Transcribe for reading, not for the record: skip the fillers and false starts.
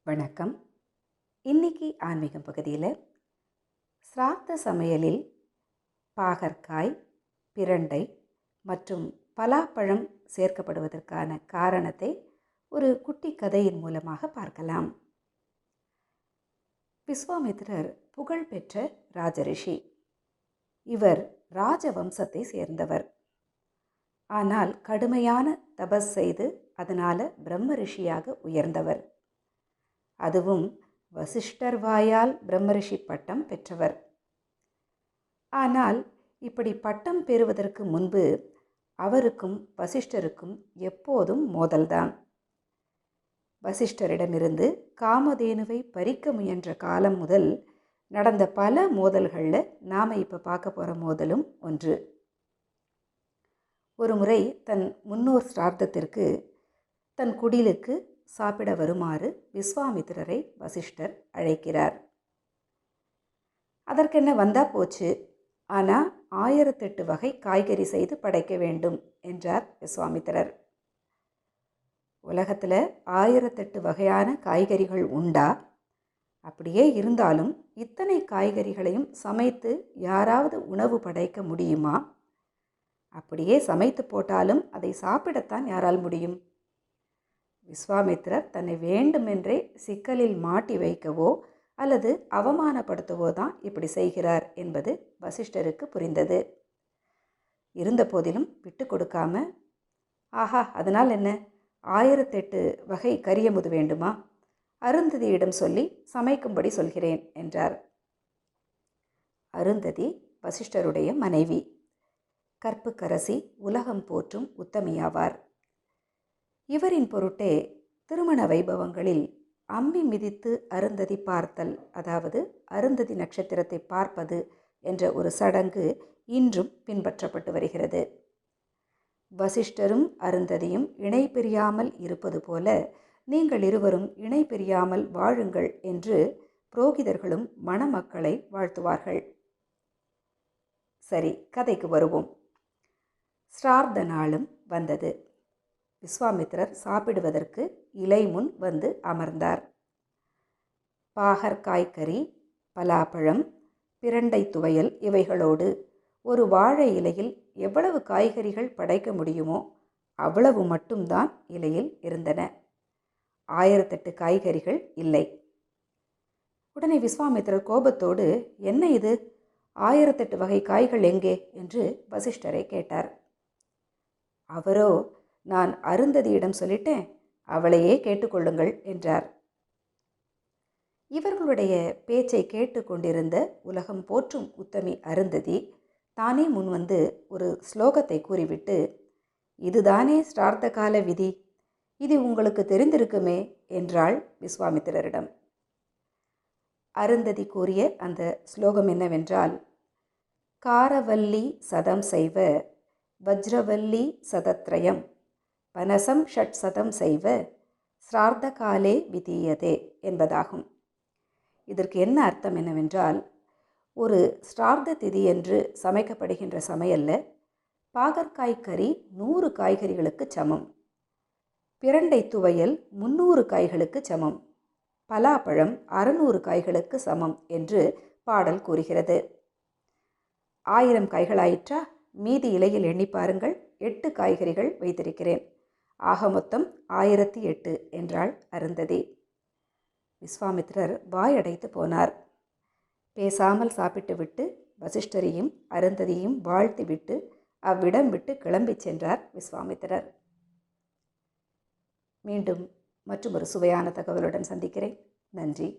வணக்கம். இன்னைக்கு ஆன்மீகம் பகுதியில் சிராத்த சமையலில் பாகற்காய், பிரண்டை மற்றும் பலாப்பழம் சேர்க்கப்படுவதற்கான காரணத்தை ஒரு குட்டி கதையின் மூலமாக பார்க்கலாம். விஸ்வாமித்திரர் புகழ்பெற்ற ராஜரிஷி. இவர் ராஜவம்சத்தை சேர்ந்தவர். ஆனால் கடுமையான தபஸ் செய்து அதனால் பிரம்ம ரிஷியாக உயர்ந்தவர். அதுவும் வசிஷ்டர் வாயால் பிரம்மரிஷி பட்டம் பெற்றவர். ஆனால் இப்படி பட்டம் பெறுவதற்கு முன்பு அவருக்கும் வசிஷ்டருக்கும் எப்போதும் மோதல்தான். வசிஷ்டரிடமிருந்து காமதேனுவை பறிக்க முயன்ற காலம் முதல் நடந்த பல மோதல்களில் நாம் இப்போ பார்க்க போகிற மோதலும் ஒன்று. ஒரு முறை தன் முன்னோர் சிரார்த்தத்திற்கு தன் குடிலுக்கு சாப்பிட வருமாறு விஸ்வாமித்திரரை வசிஷ்டர் அழைக்கிறார். அதற்கென்ன வந்தா போச்சு, ஆனால் 1008 வகை காய்கறி செய்து படைக்க வேண்டும் என்றார் விஸ்வாமித்திரர். உலகத்தில் 1008 வகையான காய்கறிகள் உண்டா? அப்படியே இருந்தாலும் இத்தனை காய்கறிகளையும் சமைத்து யாராவது உணவு படைக்க முடியுமா? அப்படியே சமைத்து போட்டாலும் அதை சாப்பிடத்தான் யாரால் முடியும்? விஸ்வாமித்திரர் தன்னை வேண்டுமென்றே சிக்கலில் மாட்டி வைக்கவோ அல்லது அவமானப்படுத்தவோ தான் இப்படி செய்கிறார் என்பது வசிஷ்டருக்கு புரிந்தது. இருந்த போதிலும் விட்டு கொடுக்காம, ஆஹா, அதனால் என்ன, 1008 வகை கரியமுது வேண்டுமா? அருந்ததியிடம் சொல்லி சமைக்கும்படி சொல்கிறேன் என்றார். அருந்ததி வசிஷ்டருடைய மனைவி. கற்புக்கரசி, உலகம் போற்றும் உத்தமியாவார். இவரின் பொருட்டே திருமண வைபவங்களில் அம்மி மிதித்து அருந்ததி பார்த்தல், அதாவது அருந்ததி நட்சத்திரத்தை பார்ப்பது என்ற ஒரு சடங்கு இன்றும் பின்பற்றப்பட்டு வருகிறது. வசிஷ்டரும் அருந்ததியும் இணை பிரியாமல் இருப்பது போல நீங்கள் இருவரும் இணை பிரியாமல் வாழுங்கள் என்று புரோகிதர்களும் மணமக்களை வாழ்த்துவார்கள். சரி, கதைக்கு வருவோம். சிரார்த்த நாளும் வந்தது. விஸ்வாமித்திரர் சாப்பிடுவதற்கு இலை முன் வந்து அமர்ந்தார். பாகற்காய் கறி, பலாப்பழம், பிரண்டை துவையல் இவைகளோடு ஒரு வாழை இலையில் எவ்வளவு காய்கறிகள் படைக்க முடியுமோ அவ்வளவு மட்டும்தான் இலையில் இருந்தன. 1008 காய்கறிகள் இல்லை. உடனே விஸ்வாமித்திரர் கோபத்தோடு, என்ன இது, 1008 வகை காய்கள் எங்கே என்று வசிஷ்டரை கேட்டார். அவரோ, நான் அருந்ததியிடம் சொல்லிட்டேன், அவளையே கேட்டுக்கொள்ளுங்கள் என்றார். இவர்களுடைய பேச்சை கேட்டுக்கொண்டிருந்த உலகம் போற்றும் உத்தமி அருந்ததி தானே முன்வந்து ஒரு ஸ்லோகத்தை கூறிவிட்டு, இதுதானே சிரார்த்த கால விதி, இது உங்களுக்கு தெரிந்திருக்குமே என்றாள் விஸ்வாமித்திரரிடம். அருந்ததி கூறிய அந்த ஸ்லோகம் என்னவென்றால், காரவல்லி சதம் செய்வ வஜ்ரவல்லி சதத்ரயம் பனசம் ஷட் சதம் செய்வ சிரார்த்த காலே விதீயதே என்பதாகும். இதற்கு என்ன அர்த்தம் என்னவென்றால், ஒரு சிரார்த்த திதி என்று சமைக்கப்படுகின்ற சமையலில் பாகற்காய் கறி 100 காய்கறிகளுக்கு சமம், பிரண்டை துவையல் 300 காய்களுக்கு சமம், பலாப்பழம் 600 காய்களுக்கு சமம் என்று பாடல் கூறுகிறது. 1000 காய்களாயிற்றா? மீதி இலையில் எண்ணி பாருங்கள், 8 காய்கறிகள் வைத்திருக்கிறேன், ஆக மொத்தம் 1008 என்றாள் அருந்ததி. விஸ்வாமித்திரர் வாயடைத்து போனார். பேசாமல் சாப்பிட்டு விட்டு வசிஷ்டரையும் அருந்ததியையும் வாழ்த்தி விட்டு அவ்விடம் விட்டு கிளம்பி சென்றார் விஸ்வாமித்திரர். மீண்டும் மற்றொரு சுவையான தகவலுடன் சந்திக்கிறேன். நன்றி.